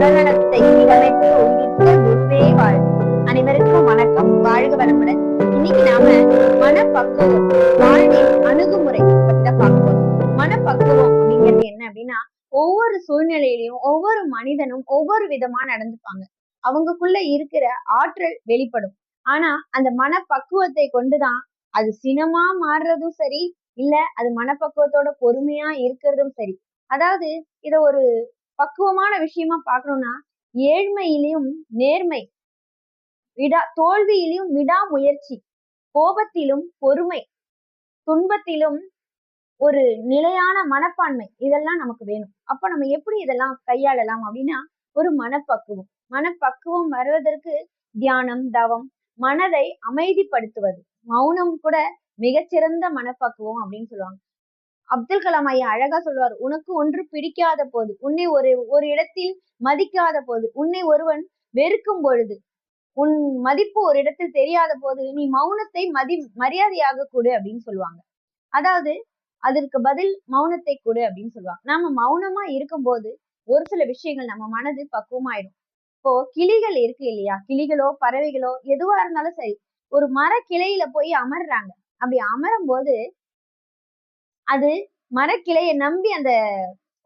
உடல்நலத்தை சீரமைத்து உயிர்த்த குருவே வாழ்க. அனைவருக்கும் வணக்கம், வாழ்க வளமுடன். இன்னைக்கு நாம மனப்பக்குவம், வாழ்வின் அணுகுமுறை பத்தி தான் பார்க்க போறோம். மனப்பக்குவம் அப்படிங்கிறது என்ன அப்படின்னா, ஒவ்வொரு சூழ்நிலையிலையும் ஒவ்வொரு மனிதனும் ஒவ்வொரு விதமா நடந்துப்பாங்க. அவங்களுக்குள்ள இருக்கிற ஆற்றல் வெளிப்படும். ஆனா அந்த மனப்பக்குவத்தை கொண்டுதான் அது சினமா மாறுறதும் சரி, இல்ல அது மனப்பக்குவத்தோட பொறுமையா இருக்கிறதும் சரி. அதாவது இத ஒரு பக்குவமான விஷயமா பார்க்கணும்னா, ஏழ்மையிலும் நேர்மை, தோல்வியிலும் விடாமுயற்சி, கோபத்திலும் பொறுமை, துன்பத்திலும் ஒரு நிலையான மனப்பான்மை, இதெல்லாம் நமக்கு வேணும். அப்ப நம்ம எப்படி இதெல்லாம் கையாளலாம் அப்படின்னா, ஒரு மனப்பக்குவம். மனப்பக்குவம் வருவதற்கு தியானம், தவம், மனதை அமைதிப்படுத்துவது, மௌனம் கூட மிகச்சிறந்த மனப்பக்குவம் அப்படின்னு சொல்லுவாங்க. அப்துல் கலாம் ஐயா அழகா சொல்லுவார், உனக்கு ஒன்று பிடிக்காத போது, உன்னை ஒரு இடத்தில் மதிக்காத போது, உன்னை ஒருவன் வெறுக்கும் பொழுது, உன் மதிப்பு ஒரு இடத்தில் தெரியாத போது, நீ மௌனத்தை மரியாதையாக கொடு அப்படின்னு சொல்லுவாங்க. அதாவது அதற்கு பதில் மௌனத்தை கொடு அப்படின்னு சொல்லுவாங்க. நாம மௌனமா இருக்கும்போது ஒரு சில விஷயங்கள் நம்ம மனது பக்குவமாயிடும். இப்போ கிளிகள் இருக்கு இல்லையா, கிளிகளோ பறவைகளோ எதுவா இருந்தாலும் சரி, ஒரு மர கிளையில போய் அமர்றாங்க. அப்படி அமரும் போது அது மரக்கிளையை நம்பி அந்த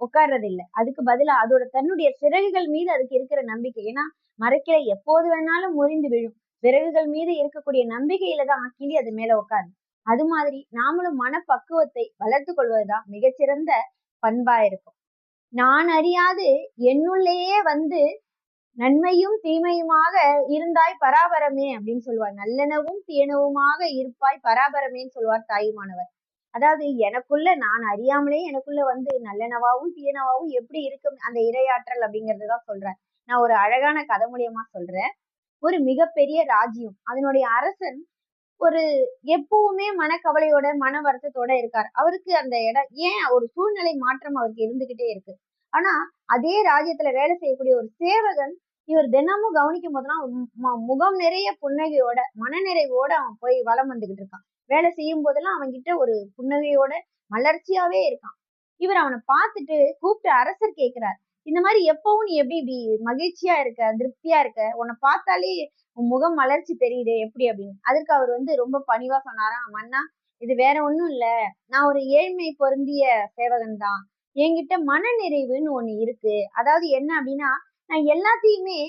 உட்கார்றது இல்ல. அதுக்கு பதிலா அதோட தன்னுடைய சிறகுகள் மீது அதுக்கு இருக்கிற நம்பிக்கை. ஏன்னா மரக்கிளை எப்போது வேணாலும் முறிந்து விழும். சிறகுகள் மீது இருக்கக்கூடிய நம்பிக்கையில தான் கிளி அது மேல உட்காருது. அது மாதிரி நாமளும் மனப்பக்குவத்தை வளர்த்து கொள்வதுதான் மிகச்சிறந்த பண்பா இருக்கும். நான் அறியாது என்னுள்ளேயே வந்து நன்மையும் தீமையுமாக இருந்தாய் பராபரமே அப்படின்னு சொல்லுவார். நல்லெனவும் தீயனவுமாக இருப்பாய் பராபரமேன்னு சொல்லுவார் தாயுமானவர். அதாவது எனக்குள்ள நான் அறியாமலே எனக்குள்ள வந்து நல்லெனவாவும் தீயனவாவும் எப்படி இருக்கும் அந்த இரையாற்றல் அப்படிங்கறதுதான் சொல்றேன். நான் ஒரு அழகான கதை மூலியமா சொல்றேன். ஒரு மிகப்பெரிய ராஜ்யம், அதனுடைய அரசன் ஒரு எப்பவுமே மனக்கவலையோட மன வருத்தத்தோட இருக்கார். அவருக்கு அந்த இடம் ஏன் ஒரு சூழ்நிலை மாற்றம் அவருக்கு இருந்துகிட்டே இருக்கு. ஆனா அதே ராஜ்யத்துல வேலை செய்யக்கூடிய ஒரு சேவகன் இவர் தினமும் கவனிக்கும் போதெல்லாம் முகம் நிறைய புன்னகையோட மனநிறைவோட அவன் போய் வலம் வந்துகிட்டு இருக்கான். வேலை செய்யும் போதெல்லாம் அவன் கிட்ட ஒரு புன்னகையோட மலர்ச்சியாவே இருக்கான். இவர் அவனை பார்த்துட்டு கூப்பிட்டு அரசர் கேட்கிறார், இந்த மாதிரி எப்பவும் நீ எப்படி இப்படி மகிழ்ச்சியா இருக்க, திருப்தியா இருக்க, உன்னை பார்த்தாலே உன் முகம் மலர்ச்சி தெரியுதே எப்படி அப்படின்னு. அதற்கு அவர் வந்து ரொம்ப பணிவா சொன்னாராம், மன்னா இது வேற ஒண்ணும் இல்ல, நான் ஒரு ஏழ்மை பொருந்திய சேவகன் தான். என்கிட்ட மன நிறைவுன்னு ஒண்ணு இருக்கு. அதாவது என்ன அப்படின்னா, நான் எல்லாத்தையுமே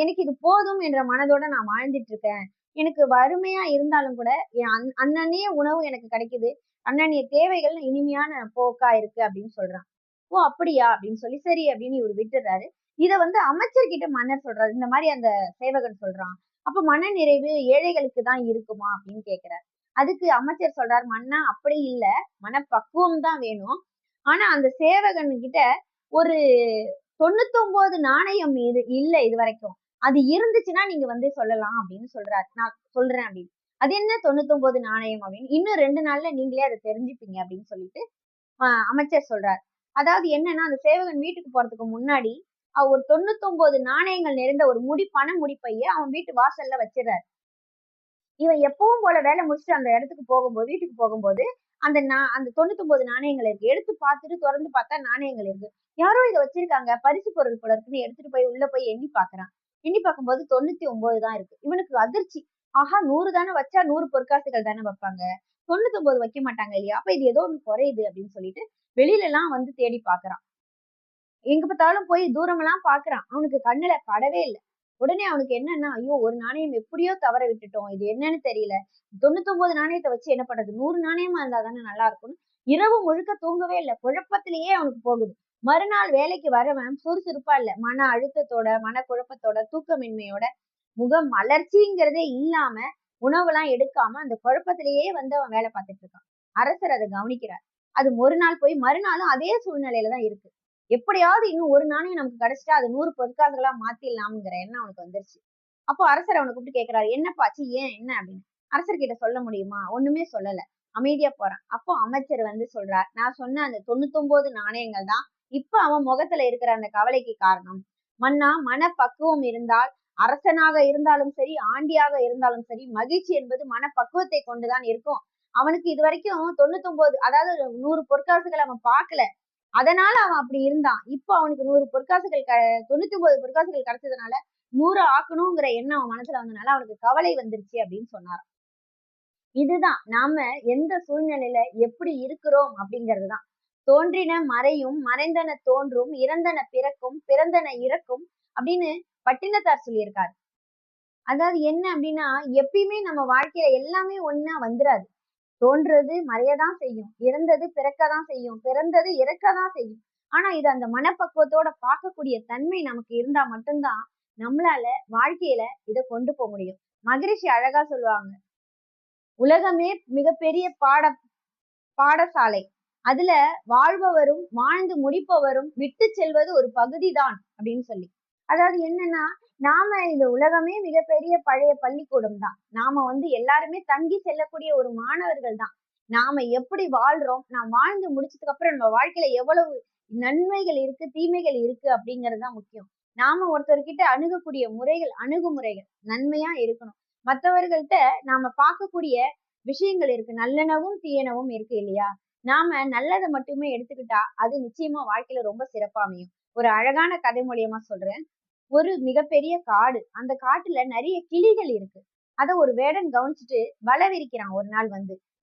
எனக்கு இது போதும் என்ற மனதோட நான் வாழ்ந்துட்டு இருக்கேன். எனக்கு வறுமையா இருந்தாலும் கூட என் அன்னன்னைய உணவு எனக்கு கிடைக்குது. அன்னன்னைய தேவைகள் இனிமையான போக்கா இருக்கு அப்படின்னு சொல்றான். ஓ அப்படியா அப்படின்னு சொல்லி சரி அப்படின்னு இவர் விட்டுறாரு. இத வந்து அமைச்சர்கிட்ட மன்னர் சொல்றாரு. இந்த மாதிரி அந்த சேவகன் சொல்றான். அப்ப மன நிறைவு ஏழைகளுக்கு தான் இருக்குமா அப்படின்னு கேக்குறாரு. அதுக்கு அமைச்சர் சொல்றாரு, மன்னா அப்படி இல்ல, மனப்பக்குவம் தான் வேணும். ஆனா அந்த சேவகன் கிட்ட ஒரு 99 நாணயம் இது இல்ல இது வரைக்கும். அது இருந்துச்சுன்னா நீங்க வந்து சொல்லலாம் அப்படின்னு சொல்றாரு. நான் சொல்றேன் அப்படின்னு. அது என்ன 99 நாணயம் அப்படின்னு, இன்னும் 2 நாள்ல நீங்களே அதை தெரிஞ்சுப்பீங்க அப்படின்னு சொல்லிட்டு அமைச்சர் சொல்றாரு. அதாவது என்னன்னா, அந்த சேவகன் வீட்டுக்கு போறதுக்கு முன்னாடி ஒரு 99 நாணயங்கள் நிறைந்த ஒரு பண முடிப்பைய அவன் வீட்டு வாசல்ல வச்சிடுறாரு. இவன் எப்பவும் போல வேலை முடிச்சுட்டு அந்த இடத்துக்கு போகும்போது, வீட்டுக்கு போகும்போது அந்த 99 நாணயங்கள் இருக்கு. எடுத்து பார்த்துட்டு தொறந்து பார்த்தா நாணயங்கள் இருக்கு. யாரோ இத வச்சிருக்காங்க, பரிசு பொருள் போல இருக்குன்னு எடுத்துட்டு போய் உள்ள போய் எண்ணி பார்க்கறான். எண்ணி பார்க்கும்போது 99 தான் இருக்கு. இவனுக்கு அதிர்ச்சி. ஆஹா 100 தானே வச்சா 100 பொற்காசுகள் தானே வைப்பாங்க. 99 வைக்க மாட்டாங்க இல்லையா? அப்ப இது ஏதோ ஒண்ணு குறையுது அப்படின்னு சொல்லிட்டு வெளியில எல்லாம் வந்து தேடி பார்க்கறான். எங்க பார்த்தாலும் போய் தூரமெல்லாம் பார்க்கறான். அவனுக்கு கண்ணுல படவே இல்ல. உடனே அவனுக்கு என்னன்னா, ஐயோ! ஒரு நாணயம் எப்படியோ தவற விட்டுட்டோம். இது என்னன்னு தெரியல. 99 நாணயத்த வச்சு என்ன பண்றது? 100 நாணயமா இருந்தா தானே நல்லா இருக்கும்னு, இரவு முழுக்க தூங்கவே இல்ல. குழப்பத்திலேயே அவனுக்கு போகுது. மறுநாள் வேலைக்கு வரவன் சுறுசுறுப்பா இல்ல. மன அழுத்தத்தோட, மனக்குழப்பத்தோட, தூக்கமின்மையோட, முகம் மலர்ச்சிங்கிறதே இல்லாம, உணவெல்லாம் எடுக்காம அந்த குழப்பத்திலேயே வந்து அவன் வேலை பார்த்துட்டு இருக்கான். அரசர் அத கவனிக்கிறார். அது ஒரு நாள் போய் மறுநாளும் அதே சூழ்நிலையில தான் இருக்கு. எப்படியாவது இன்னும் ஒரு நாணயம் நமக்கு கிடைச்சிட்டா அது 100 பொற்காசுகளா மாத்திடலாம்ங்கிற எண்ணம் அவனுக்கு வந்துருச்சு. அப்போ அரசர் அவனை கூப்பிட்டு கேட்கிறாரு, என்னப்பா ஆச்சு, ஏன் என்ன அப்படின்னு. அரசர் கிட்ட சொல்ல முடியுமா? ஒண்ணுமே சொல்லல. அமைதியா போறான். அப்போ அமைச்சர் வந்து சொல்றார், நான் சொன்ன அந்த 99 நாணயங்கள் தான் இப்ப அவன் முகத்துல இருக்கிற அந்த கவலைக்கு காரணம். மன்னா மனப்பக்குவம் இருந்தால் அரசனாக இருந்தாலும் சரி, ஆண்டியாக இருந்தாலும் சரி, மகிழ்ச்சி என்பது மனப்பக்குவத்தை கொண்டுதான் இருக்கும். அவனுக்கு இது வரைக்கும் 99, அதாவது 100 பொற்காசுகள் அவன் பார்க்கல. அதனால அவன் அப்படி இருந்தான். இப்ப அவனுக்கு 100 பொற்காசுகள் 99 பொற்காசுகள் கிடைச்சதுனால 100 ஆக்கணுங்கிற எண்ணம் அவன் மனசுல வந்தனால அவனுக்கு கவலை வந்துருச்சு அப்படின்னு சொன்னாராம். இதுதான் நாம எந்த சூழ்நிலையில எப்படி இருக்கிறோம் அப்படிங்கிறதுதான். தோன்றின மறையும், மறைந்தன தோன்றும், இறந்தன பிறக்கும், பிறந்தன இறக்கும் அப்படின்னு பட்டினத்தார் சொல்லியிருக்காரு. அதாவது என்ன அப்படின்னா, எப்பயுமே நம்ம வாழ்க்கையில எல்லாமே ஒண்ணா வந்துராது. தோன்றது மறையதான் செய்யும், இறந்தது பிறக்கதான் செய்யும், பிறந்தது இறக்கதான் செய்யும். ஆனா இது அந்த மனப்பக்குவத்தோட பார்க்கக்கூடிய தன்மை நமக்கு இருந்தா மட்டும்தான் நம்மளால வாழ்க்கையில இதை கொண்டு போக முடியும். மகரிஷி அழகா சொல்லுவாங்க, உலகமே மிகப்பெரிய பாடசாலை. அதுல வாழ்பவரும் வாழ்ந்து முடிப்பவரும் விட்டு செல்வது ஒரு பகுதிதான் அப்படின்னு சொல்லி. அதாவது என்னன்னா, நாம இந்த உலகமே மிகப்பெரிய பழைய பள்ளிக்கூடம் தான். நாம எல்லாருமே தங்கி செல்லக்கூடிய ஒரு மாணவர்கள் தான். நாம எப்படி வாழ்றோம், நாம் வாழ்ந்து முடிச்சதுக்கு அப்புறம் நம்ம வாழ்க்கையில எவ்வளவு நன்மைகள் இருக்கு, தீமைகள் இருக்கு அப்படிங்கறதுதான் முக்கியம். நாம ஒருத்தர்கிட்ட அணுகக்கூடிய அணுகுமுறைகள் நன்மையா இருக்கணும். மற்றவர்கள்ட்ட நாம பார்க்கக்கூடிய விஷயங்கள் இருக்கு, நல்லனவும் தீயனவும் இருக்கு இல்லையா? நாம நல்லதை மட்டுமே எடுத்துக்கிட்டா அது நிச்சயமா வாழ்க்கையில ரொம்ப சிறப்பா அமையும். ஒரு அழகான கதை மூலியமா சொல்றேன். ஒரு மிகப்பெரிய காடு. அந்த காட்டுல நிறைய கிளிகள் இருக்கு. அத ஒரு வேடன் கவனிச்சுட்டு வலை விரிக்கிறான் ஒரு நாள்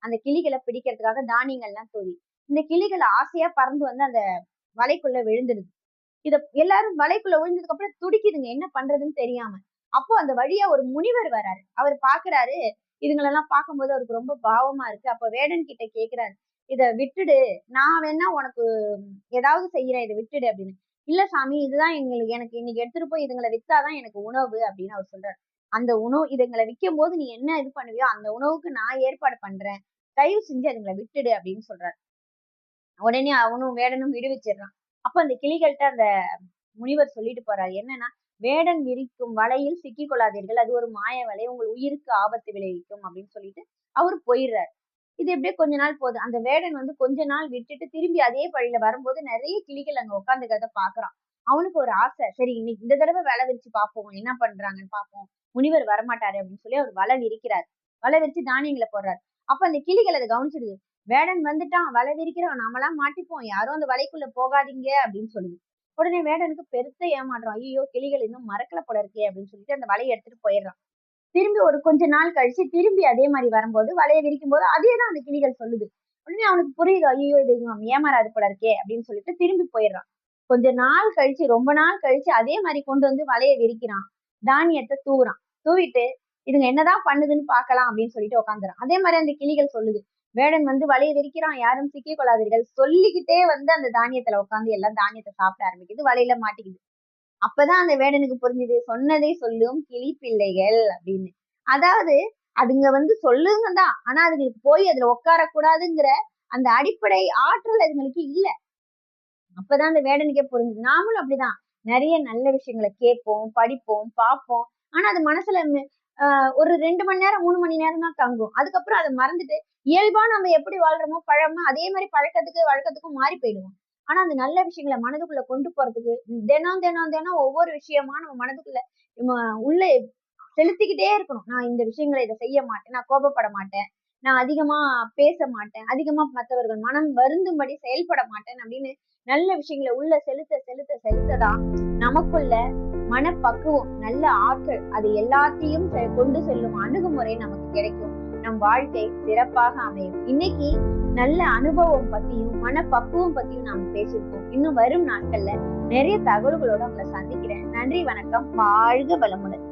அந்த கிளிகளை பிடிக்கிறதுக்காக தானியங்கள்லாம் தூவி. இந்த கிளிகள் ஆசையா பறந்து அந்த வலைக்குள்ள விழுந்துடுது. இத எல்லாரும் வலைக்குள்ள விழுந்ததுக்கு அப்புறம் துடிக்குதுங்க, என்ன பண்றதுன்னு தெரியாம. அப்போ அந்த வழியா ஒரு முனிவர் வராரு. அவர் பாக்குறாரு, இதுங்களெல்லாம் பார்க்கும்போது அவருக்கு ரொம்ப பாவமா இருக்கு. அப்ப வேடன் கிட்ட கேக்குறாரு, இத விட்டுடு, நான் வேணா உனக்கு ஏதாவது செய்யறேன், இதை விட்டுடு அப்படின்னு. இல்ல சாமி, இதுதான் எனக்கு இன்னைக்கு எடுத்துட்டு போய் இதுங்களை வித்தாதான் எனக்கு உணவு அப்படின்னு அவர் சொல்றாரு. அந்த உணவு இதுங்களை விற்கும் போது நீ என்ன இது பண்ணுவியோ அந்த உணவுக்கு நான் ஏற்பாடு பண்றேன், தயவு செஞ்சு அதுங்களை விட்டுடு அப்படின்னு சொல்றாரு. உடனே அவனும் வேடனும் விடுவிச்சிடுறான். அப்ப அந்த கிளிகள்கிட்ட அந்த முனிவர் சொல்லிட்டு போறாரு என்னன்னா, வேடன் விரிக்கும் வலையில் சிக்கிக் கொள்ளாதீர்கள், அது ஒரு மாய வலை, உங்கள் உயிருக்கு ஆபத்து விளைவிக்கும் அப்படின்னு சொல்லிட்டு அவரு போயிடுறாரு. இது எப்படியே கொஞ்ச நாள் போகுது. அந்த வேடன் கொஞ்ச நாள் விட்டுட்டு திரும்பி அதே வழியில வரும்போது நிறைய கிளிகள் அங்க உட்காந்துக்கிறத பாக்குறான். அவனுக்கு ஒரு ஆசை, சரி இன்னைக்கு இந்த தடவை வலை விரிச்சு பார்ப்போம், என்ன பண்றாங்கன்னு பார்ப்போம், முனிவர் வரமாட்டாரு அப்படின்னு சொல்லி அவர் வலை விரிக்கிறார். வலை விரிச்சு தானியங்களை போடுறாரு. அப்ப அந்த கிளிகள் அதை கவனிச்சிடுது. வேடன் வந்துட்டான், வலை விரிக்கிறான், நாமெல்லாம் மாட்டிப்போம், யாரும் அந்த வலைக்குள்ள போகாதீங்க அப்படின்னு சொல்லுது. உடனே வேடனுக்கு பெருத்த ஏமாற்றம், ஐயோ கிளிகள் இன்னும் மறக்கல போல இருக்கே அப்படின்னு சொல்லிட்டு அந்த வலையை எடுத்துட்டு போயிடுறான். திரும்பி ஒரு கொஞ்ச நாள் கழிச்சு திரும்பி அதே மாதிரி வரும்போது வலையை விரிக்கும் போது அதேதான் அந்த கிளிகள் சொல்லுது. உடனே அவனுக்கு புரியுது, ஐயோ இது ஏமாறாது போல இருக்கே அப்படின்னு சொல்லிட்டு திரும்பி போயிடுறான். கொஞ்ச நாள் கழிச்சு, ரொம்ப நாள் கழிச்சு அதே மாதிரி கொண்டு வலையை விரிக்கிறான், தானியத்தை தூவுறான். தூவிட்டு இதுங்க என்னதான் பண்ணுதுன்னு பார்க்கலாம் அப்படின்னு சொல்லிட்டு உட்காந்துறான். அதே மாதிரி அந்த கிளிகள் சொல்லுது. வேடன் வலையை விரிக்கிறான், யாரும் சிக்கிக் கொள்ளாதீர்கள் சொல்லிக்கிட்டே அந்த தானியத்துல உட்காந்து எல்லாம் தானியத்தை சாப்பிட ஆரம்பிக்குது, வலையில மாட்டிக்குது. அப்பதான் அந்த வேடனுக்கு புரிஞ்சுது, சொன்னதை சொல்லும் கிளி பிள்ளைகள் அப்படின்னு. அதாவது அதுங்க சொல்லுங்க தான், ஆனா அதுங்களுக்கு போய் அதுல உட்காரக்கூடாதுங்கிற அந்த அடிப்படை ஆற்றல் அதுங்களுக்கு இல்ல. அப்பதான் அந்த வேடனுக்கே புரிஞ்சுது. நாமளும் அப்படிதான் நிறைய நல்ல விஷயங்களை கேட்போம், படிப்போம், பார்ப்போம். ஆனா அது மனசுல ஒரு 2 மணி நேரம் 3 மணி நேரம் தான் தங்கும். அதுக்கப்புறம் அதை மறந்துட்டு இயல்பா நம்ம எப்படி வாழ்றோமோ பழமோ அதே மாதிரி பழக்கத்துக்கு வழக்கத்துக்கும் மாறி போயிடுவோம். ஆனா அந்த நல்ல விஷயங்களை மனதுக்குள்ள கொண்டு போறதுக்கு தினம் தினம் தினம் ஒவ்வொரு விஷயமா நம்ம மனதுக்குள்ள உள்ள செலுத்திக்கிட்டே இருக்கணும். நான் இந்த விஷயங்களை இதை செய்ய மாட்டேன், நான் கோபப்பட மாட்டேன், நான் அதிகமா பேச மாட்டேன், அதிகமா மற்றவர்கள் மனம் வருந்தும்படி செயல்பட மாட்டேன் அப்படின்னு நல்ல விஷயங்களை உள்ள செலுத்த செலுத்த செலுத்ததான் நமக்குள்ள மனப்பக்குவம், நல்ல ஆற்றல், அது எல்லாத்தையும் கொண்டு செல்லும் அணுகுமுறை நமக்கு கிடைக்கும். நம் வாழ்க்கை சிறப்பாக அமையும். இன்னைக்கு நல்ல அனுபவம் பத்தியும் மனப்பக்குவம் பத்தியும் நாம பேசியிருக்கோம். இன்னும் வரும் நாட்கள்ல நிறைய தகவல்களோட உங்களை சந்திக்கிறேன். நன்றி, வணக்கம், வாழ்க வளமுடன்.